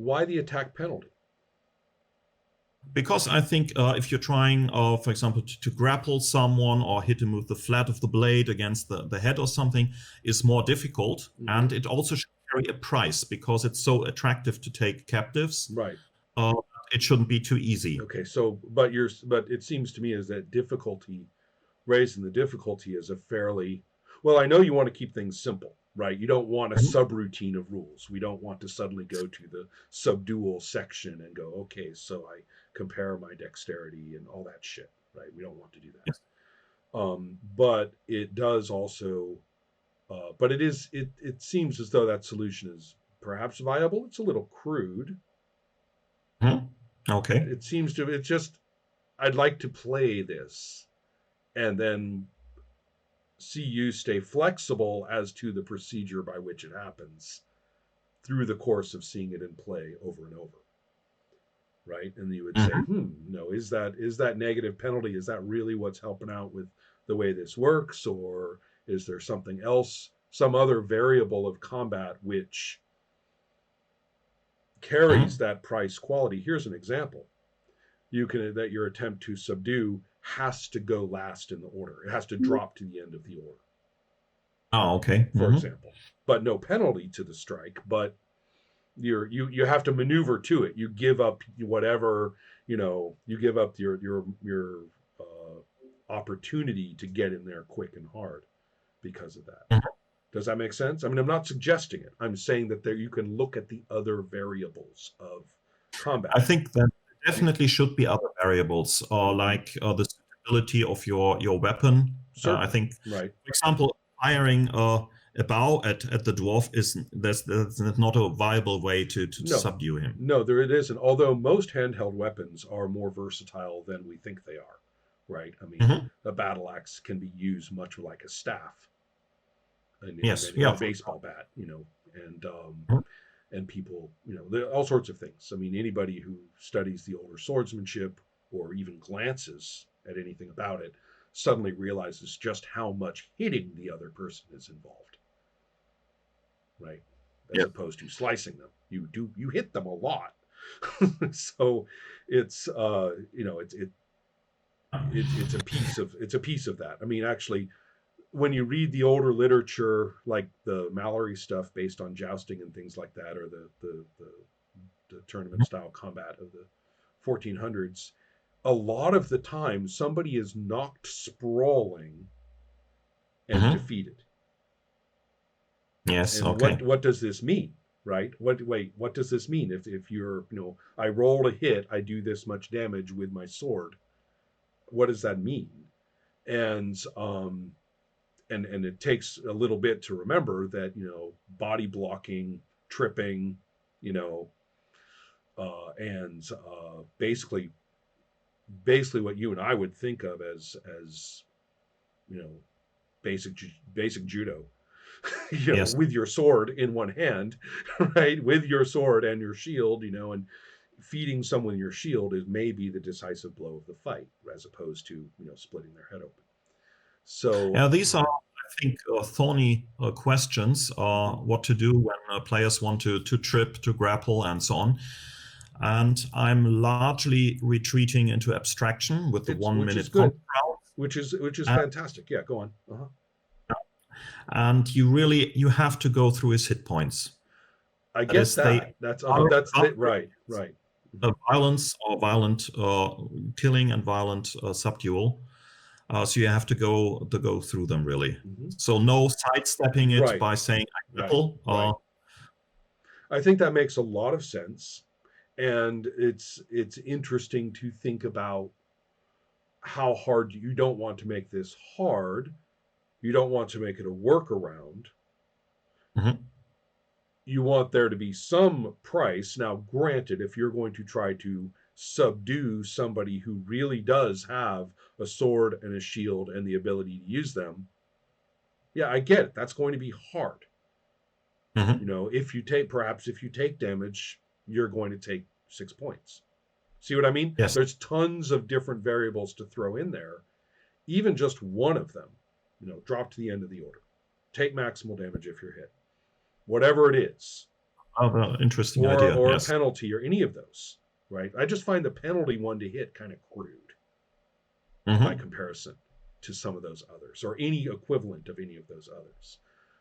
Why the attack penalty? Because I think if you're trying, for example, to grapple someone or hit him with the flat of the blade against the head or something, is more difficult. And it also should carry a price because it's so attractive to take captives. Right. It shouldn't be too easy. Okay, so but it seems to me is that raising the difficulty is a fairly well, I know you want to keep things simple, right? You don't want a subroutine of rules. We don't want to suddenly go to the subdual section and go, okay, so I compare my dexterity and all that shit, right? We don't want to do that. Yes. But it does also, but it seems as though that solution is perhaps viable. It's a little crude. Okay. It seems to, it's just, I'd like to play this and then see you stay flexible as to the procedure by which it happens through the course of seeing it in play over and over. Right? And you would say, no, is that negative penalty? Is that really what's helping out with the way this works? Or is there something else, some other variable of combat which carries that price quality? Here's an example. That your attempt to subdue has to go last in the order. It has to drop to the end of the order. Oh, okay. For example. But no penalty to the strike, but you have to maneuver to it. You give up whatever, you give up your opportunity to get in there quick and hard because of that. Does that make sense? I mean, I'm not suggesting it. I'm saying that you can look at the other variables of combat. I think that definitely should be other variables, like the suitability of your weapon. I think, right. For example, firing a bow at the dwarf that's not a viable way to subdue him. No, it isn't. Although most handheld weapons are more versatile than we think they are, right? I mean, a battle axe can be used much like a staff, and a baseball bat, and people, there are all sorts of things. I mean, anybody who studies the older swordsmanship or even glances at anything about it suddenly realizes just how much hitting the other person is involved, right? As opposed to slicing them. You hit them a lot. So it's it's a piece of that. I mean, actually, when you read the older literature, like the Mallory stuff based on jousting and things like that, or the tournament style combat of the 1400s, a lot of the time somebody is knocked sprawling and defeated. Yes. And okay. what does this mean, right? What does this mean? If you're, I roll a hit, I do this much damage with my sword. What does that mean? And it takes a little bit to remember that, body blocking, tripping, and basically what you and I would think of as basic judo. With your sword in one hand, right? With your sword and your shield, and feeding someone your shield is maybe the decisive blow of the fight, as opposed to, splitting their head open. So these are, I think, thorny questions. What to do when players want to trip, to grapple, and so on. And I'm largely retreating into abstraction with the 1 minute combat round, which is fantastic. Yeah, go on. And you have to go through his hit points. I guess that's it. Right. Violence or violent killing and violent subdual. So you have to go through them, really. So no sidestepping it by saying I grapple. I think that makes a lot of sense, and it's interesting to think about how hard you don't want to make this hard. You don't want to make it a workaround. You want there to be some price. Now, granted, if you're going to try to subdue somebody who really does have a sword and a shield and the ability to use them, yeah, I get it. That's going to be hard. If you take damage, you're going to take 6 points. See what I mean? Yes. There's tons of different variables to throw in there. Even just one of them, drop to the end of the order. Take maximal damage if you're hit. Whatever it is. Interesting or idea. or a Yes. penalty or any of those, right? I just find the penalty one to hit kind of crude by Hmm. comparison to some of those others, or any equivalent of any of those others.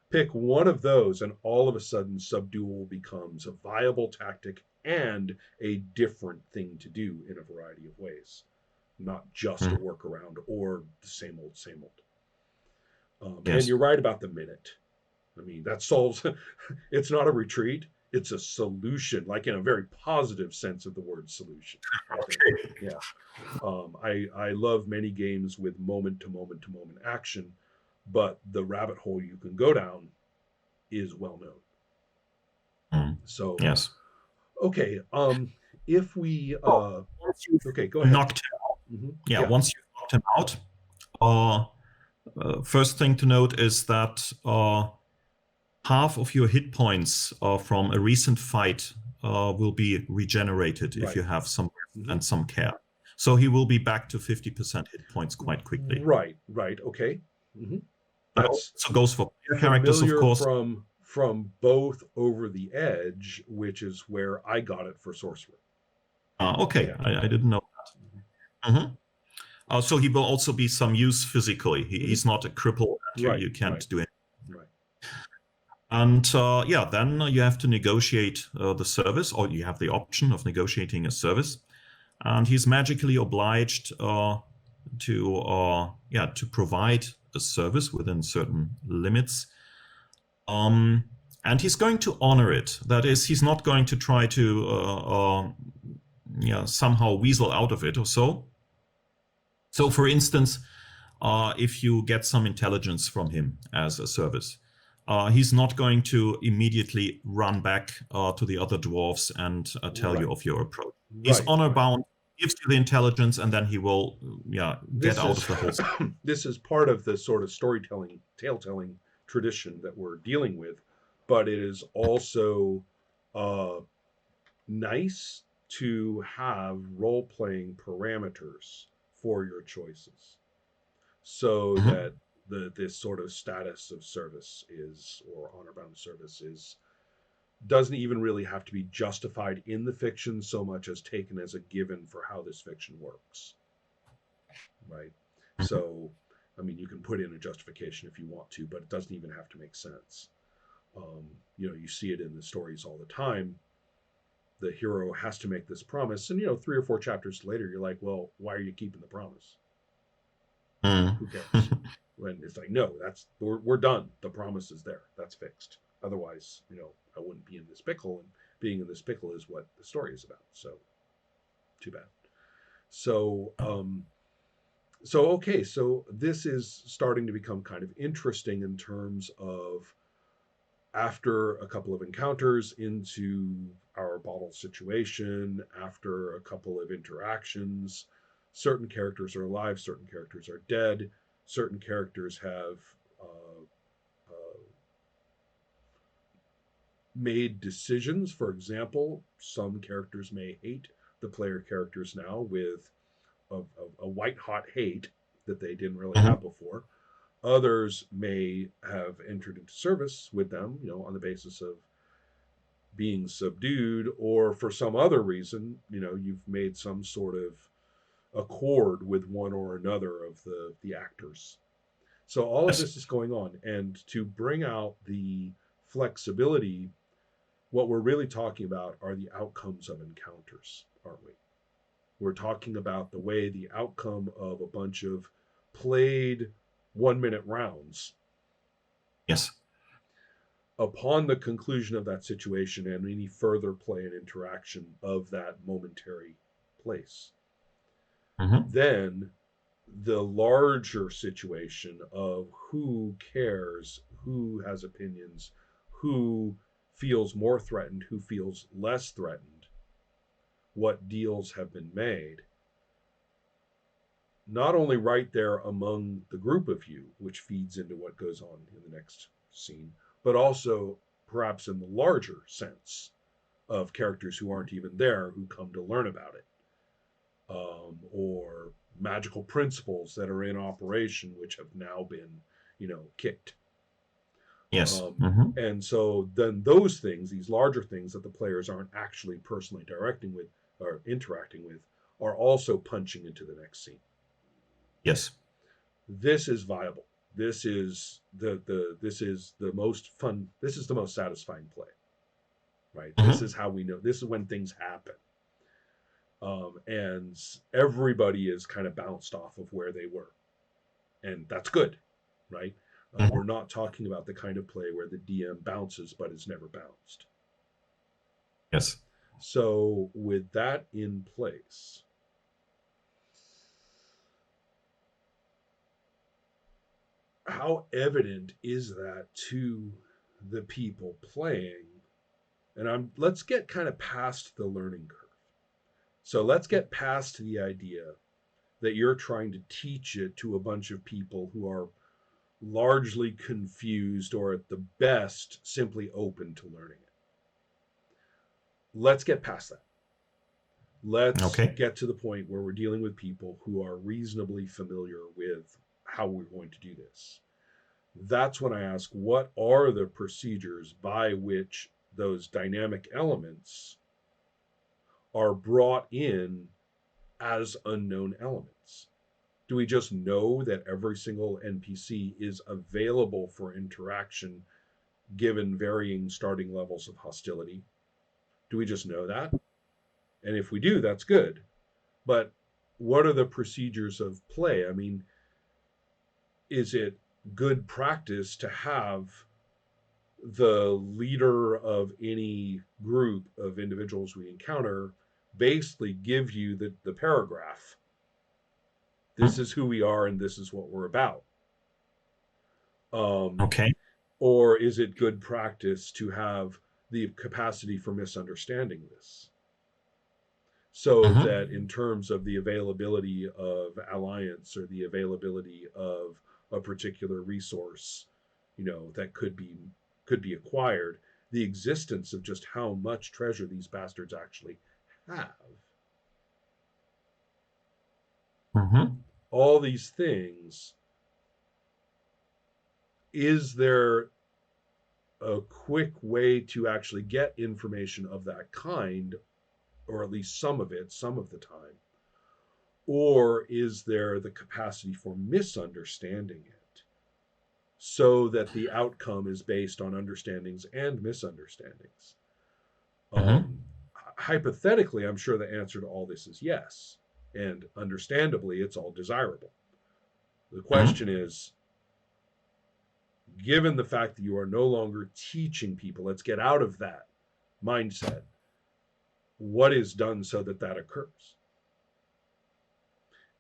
Pick one of those, and all of a sudden, subdual becomes a viable tactic and a different thing to do in a variety of ways, not just a Hmm. workaround or the same old, same old. And Yes. you're right about the minute. I mean, that solves. It's not a retreat; it's a solution, like in a very positive sense of the word solution. I think, Okay. yeah. I love many games with moment to moment to moment action, but the rabbit hole you can go down is well known. Mm. So Yes. okay, if we So once you've okay, go ahead. knocked him, yeah, Yeah, once you've knocked him out, uh, first thing to note is that half of your hit points from a recent fight will be regenerated if right. you have some Hmm. and some care. So he will be back to 50% hit points quite quickly. Right. Okay. Hmm. That That's also goes for player characters, of familiar course. from both Over the Edge, which is where I got it for Sorcerer. Okay, Yeah. I didn't know that. Mhm. So he will also be some use physically. Hmm. He's not a cripple and Right. you Right. can't do it. Right. And yeah, then you have to negotiate the service, or you have the option of negotiating a service. And he's magically obliged to provide a service within certain limits. And he's going to honor it. That is, he's not going to try to somehow weasel out of it or so. So, for instance, if you get some intelligence from him as a service, he's not going to immediately run back to the other dwarves and tell you Right. of your approach. He's Right. honor Right. bound, gives you the intelligence, and then he will, get This out is of the whole. this is part of the sort of storytelling, tale telling tradition that we're dealing with, but it is also uh, nice to have role playing parameters for your choices, so Mhm. that this sort of status of service is, or honor bound service is, doesn't even really have to be justified in the fiction so much as taken as a given for how this fiction works, right? Mhm. So, I mean, you can put in a justification if you want to, but it doesn't even have to make sense. You see it in the stories all the time. The hero has to make this promise, and 3 or 4 chapters later, you're like, well, why are you keeping the promise? Mm. Who cares? When it's like, no, we're done. The promise is there. That's fixed. Otherwise, I wouldn't be in this pickle, and being in this pickle is what the story is about. So, too bad. So, okay, so this is starting to become kind of interesting in terms of, after a couple of encounters into our bottle situation, after a couple of interactions, certain characters are alive, certain characters are dead, certain characters have uh, made decisions. For example, some characters may hate the player characters now with a white hot hate that they didn't really Mhm. have before. Others may have entered into service with them, on the basis of being subdued, or for some other reason, you've made some sort of accord with one or another of the actors. So all of Yes. this is going on, and to bring out the flexibility, what we're really talking about are the outcomes of encounters, aren't we? We're talking about the way the outcome of a bunch of played 1 minute rounds, Yes. upon the conclusion of that situation and any further play and interaction of that momentary place, Mhm. then the larger situation of who cares, who has opinions, who feels more threatened, who feels less threatened, what deals have been made, not only right there among the group of you, which feeds into what goes on in the next scene, but also perhaps in the larger sense of characters who aren't even there who come to learn about it, or magical principles that are in operation which have now been, kicked. Yes. And so then those things, these larger things that the players aren't actually personally directing with or interacting with, are also punching into the next scene. Yes. This is viable. This is this is the most fun. This is the most satisfying play, right? This is how we know. This is when things happen, and everybody is kind of bounced off of where they were, and that's good, right? We're not talking about the kind of play where the DM bounces but is never bounced. Yes. So with that in place, how evident is that to the people playing? And let's get kind of past the learning curve. So let's get past the idea that you're trying to teach it to a bunch of people who are largely confused or at the best simply open to learning it. Let's get past that. Let's get to the point where we're dealing with people who are reasonably familiar with how we're going to do this. That's when I ask, what are the procedures by which those dynamic elements are brought in as unknown elements? Do we just know that every single NPC is available for interaction given varying starting levels of hostility? Do we just know that? And if we do, that's good. But what are the procedures of play? I mean, is it good practice to have the leader of any group of individuals we encounter basically give you the paragraph? This is who we are and this is what we're about. Or is it good practice to have the capacity for misunderstanding this? So that in terms of the availability of alliance or the availability of a particular resource, that could be acquired, the existence of just how much treasure these bastards actually have. All these things. Is there a quick way to actually get information of that kind, or at least some of it, some of the time? Or is there the capacity for misunderstanding it so that the outcome is based on understandings and misunderstandings? Hypothetically, I'm sure the answer to all this is yes. And understandably, it's all desirable. The question is, given the fact that you are no longer teaching people, let's get out of that mindset. What is done so that that occurs?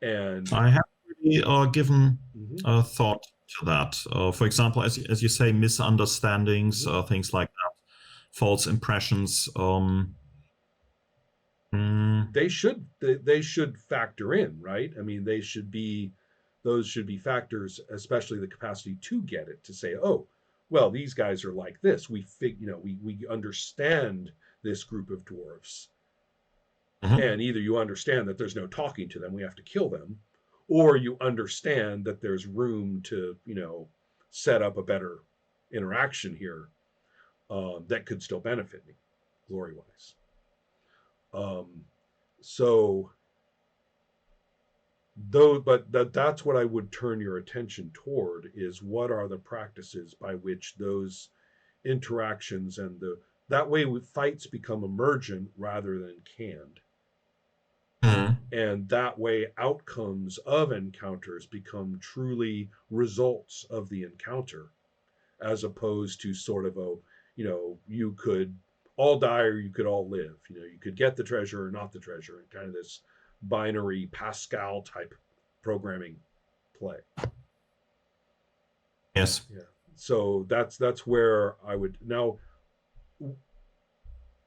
And I have really given thought to that. For example, as you say, misunderstandings, things like that, false impressions. They should factor in, right? I mean, those should be factors, especially the capacity to get it, to say, oh, well, these guys are like this. We understand this group of dwarves. And either you understand that there's no talking to them, we have to kill them, or you understand that there's room to, set up a better interaction here that could still benefit me, glory-wise. That's what I would turn your attention toward, is what are the practices by which those interactions and that way fights become emergent rather than canned. And that way outcomes of encounters become truly results of the encounter, as opposed to sort of you could all die or you could all live. You could get the treasure or not the treasure, and kind of this binary Pascal type programming play. Yes. Yeah. So that's where I would now,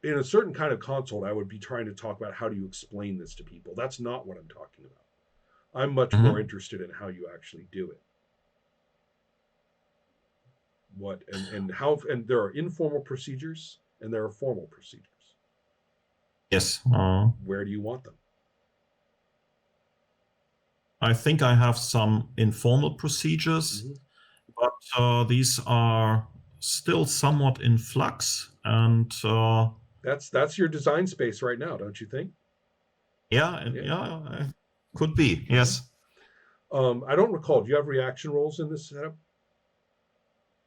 in a certain kind of consult, I would be trying to talk about how do you explain this to people. That's not what I'm talking about. I'm much more interested in how you actually do it. What and how, and there are informal procedures and there are formal procedures. Yes. Where do you want them? I think I have some informal procedures, but these are still somewhat in flux, and That's your design space right now, don't you think? yeah, could be. Yes. I don't recall. Do you have reaction rolls in this setup?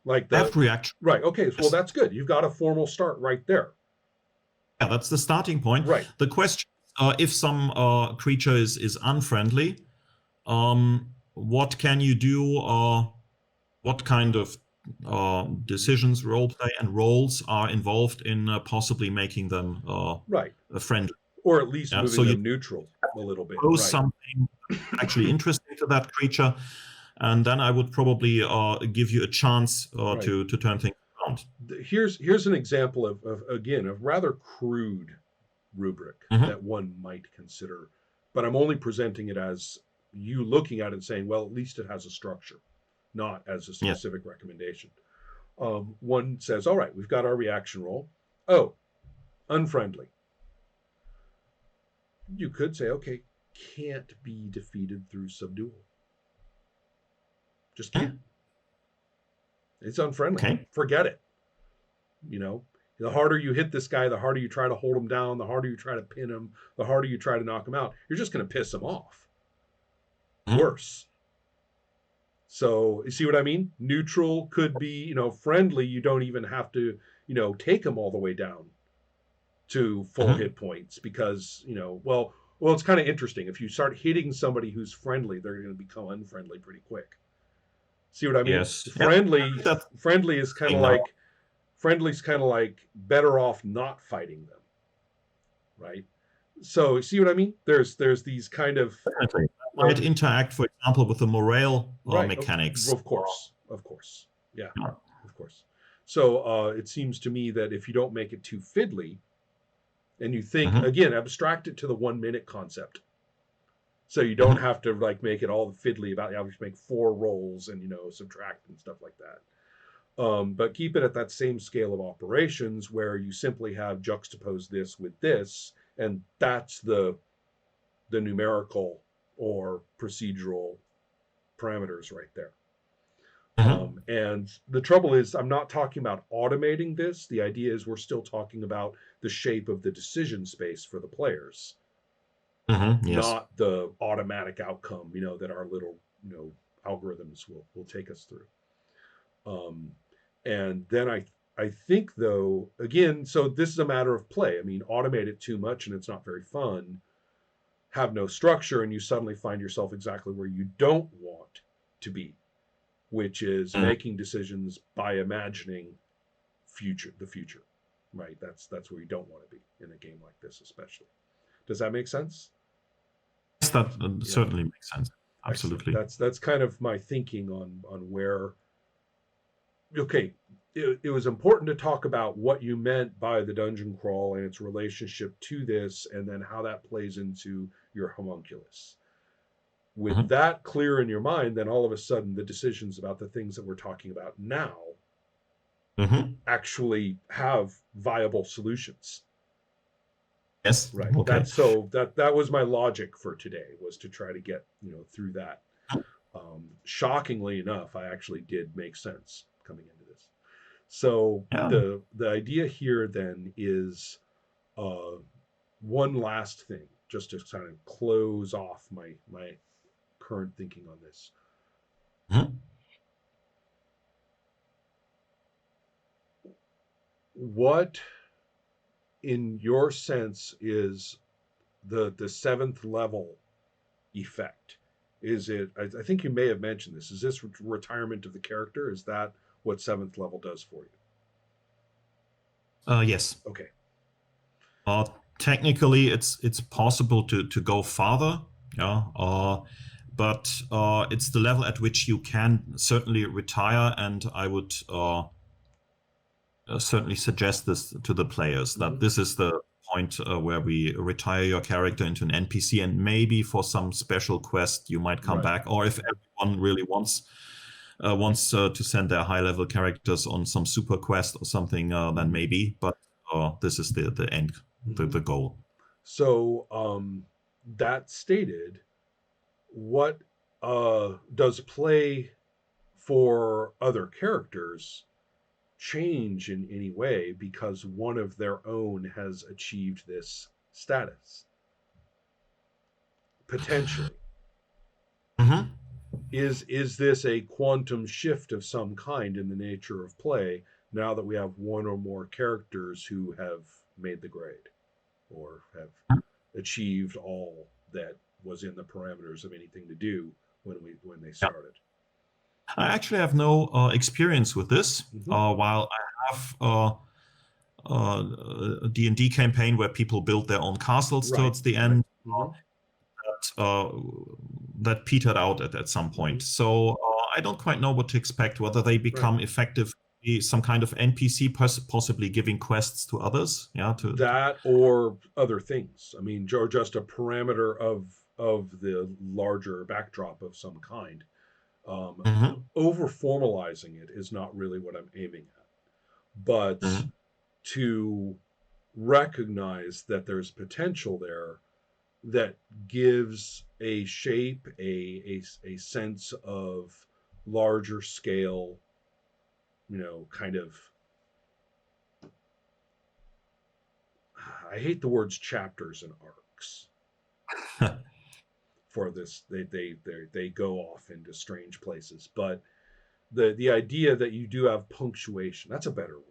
Like I have reaction. right? Okay, well Yes. that's good. You've got a formal start right there. Yeah, that's the starting point. Right. The question, if some creature is unfriendly, what can you do? What kind of decisions, role play, and roles are involved in possibly making them Right. friendly? Or at least Yeah, moving so you them neutral a little bit. propose Right. something actually interesting to that creature, and then I would probably give you a chance Right. to turn things around. Here's an example of again a rather crude rubric that one might consider, but I'm only presenting it as you looking at it and saying, well, at least it has a structure, not as a Yeah. specific recommendation. One says, all right, we've got our reaction roll. Oh, unfriendly. You could say, okay, can't be defeated through subdual. Just can't. It's unfriendly. Okay. Forget it. The harder you hit this guy, the harder you try to hold him down, the harder you try to pin him, the harder you try to knock him out. You're just going to piss him off. Worse. So you see what I mean? Neutral could be, friendly. You don't even have to, take him all the way down to full hit points because, well, it's kind of interesting. If you start hitting somebody who's friendly, they're going to become unfriendly pretty quick. See what I mean? Yes. Friendly is kind of like friendly's kind of like better off not fighting them, right? So see what I mean? There's these kind of might interact, for example, with the morale mechanics. Of course, yeah, of course. So it seems to me that if you don't make it too fiddly, and you think again, abstract it to the 1 minute concept. So you don't have to like make it all fiddly about you make 4 rolls and subtract and stuff like that. But keep it at that same scale of operations where you simply have juxtapose this with this, and that's the numerical or procedural parameters right there. And the trouble is, I'm not talking about automating this. The idea is we're still talking about the shape of the decision space for the players, not the automatic outcome, that our little, algorithms will take us through. And then I think though, again, so this is a matter of play. I mean, automate it too much and it's not very fun. Have no structure and you suddenly find yourself exactly where you don't want to be, which is making decisions by imagining the future, right? That's where you don't want to be in a game like this, especially. Does that make sense? Yes, that certainly makes sense. Absolutely. That's kind of my thinking on where. Okay, it was important to talk about what you meant by the dungeon crawl and its relationship to this, and then how that plays into your homunculus. With that clear in your mind, then all of a sudden the decisions about the things that we're talking about now actually have viable solutions. Yes. Right. Okay. That was my logic for today, was to try to get through that. Shockingly enough, I actually did make sense coming into this. So the idea here then is one last thing, just to kind of close off my current thinking on this. What, in your sense, is the 7th level effect? Is it? I think you may have mentioned this. Is this retirement of the character? Is that what 7th level does for you? Yes. Okay. Technically, it's possible to go farther. Yeah. But it's the level at which you can certainly retire, and I would certainly suggest this to the players, that this is the point where we retire your character into an NPC, and maybe for some special quest you might come back, or if everyone really wants to send their high-level characters on some super quest or something, then maybe. But this is the end, the goal. So that stated, what does play for other characters change in any way because one of their own has achieved this status. Potentially. Mm-hmm. Is this a quantum shift of some kind in the nature of play now that we have one or more characters who have made the grade or have achieved all that was in the parameters of anything to do when they Yeah. started? I actually have no experience with this. Mm-hmm. While I have a D&D campaign where people build their own castles Right. towards the Right. end, Mm-hmm. that petered out at some point. Mm-hmm. So I don't quite know what to expect, whether they become Right. effectively some kind of NPC, possibly giving quests to others. Yeah, That or other things. I mean, or just a parameter of the larger backdrop of some kind. Mhm, Over formalizing it is not really what I'm aiming at, but mhm. to recognize that there's potential there that gives a shape, a sense of larger scale, kind of. I hate the words chapters and arcs for this. They go off into strange places, but the idea that you do have punctuation, that's a better word.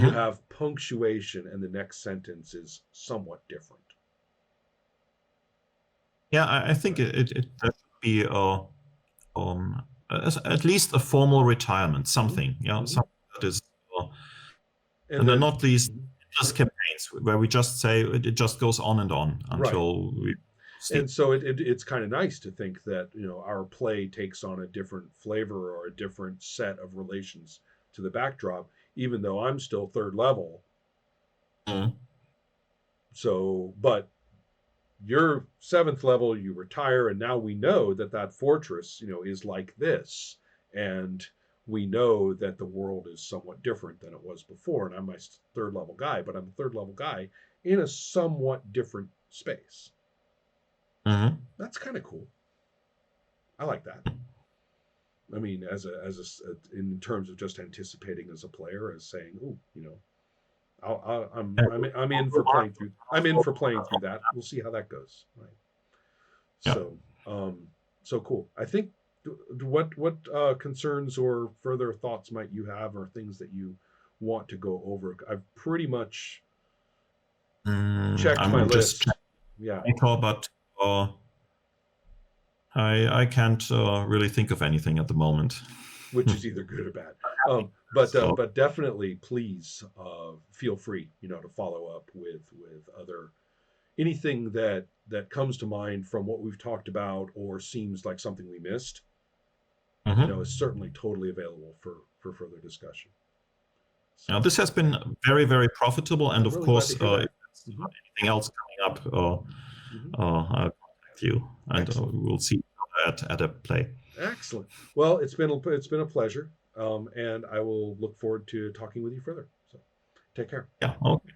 You Mhm. have punctuation and the next sentence is somewhat different. Yeah, I think Right. that should be at least a formal retirement, Mm-hmm. something. Yeah, Mm-hmm. something that is, And and then then, not these mhm. just campaigns where we just say it just goes on and on Right. until we see. And so it's kind of nice to think that our play takes on a different flavor or a different set of relations to the backdrop, even though I'm still third level. Mhm. So, but you're seventh level, you retire, and now we know that that fortress, is like this, and we know that the world is somewhat different than it was before. And I'm my third level guy, but I'm a third level guy in a somewhat different space. Mhm. That's kind of cool. I like that. I mean, in terms of just anticipating as a player, as saying, "Oh, Yeah. I'm in for playing through. I'm in for playing through that. We'll see how that goes." Right. Yeah. So, so cool. I think what concerns or further thoughts might you have, or things that you want to go over? I've pretty much checked my I'm just list. Yeah, checking, but I can't really think of anything at the moment. which is either good or bad. So, But definitely, please feel free, to follow up with other anything that comes to mind from what we've talked about or seems like something we missed. Is mhm. certainly totally available for further discussion. Now, So this has been very, very profitable, and I'm of really glad course, to hear if that. there's Hmm. anything else coming up, Hmm. I'll contact you, and Excellent, we'll see at a play. excellent. Well, it's been a pleasure, and I will look forward to talking with you further. So take care. Yeah. Okay.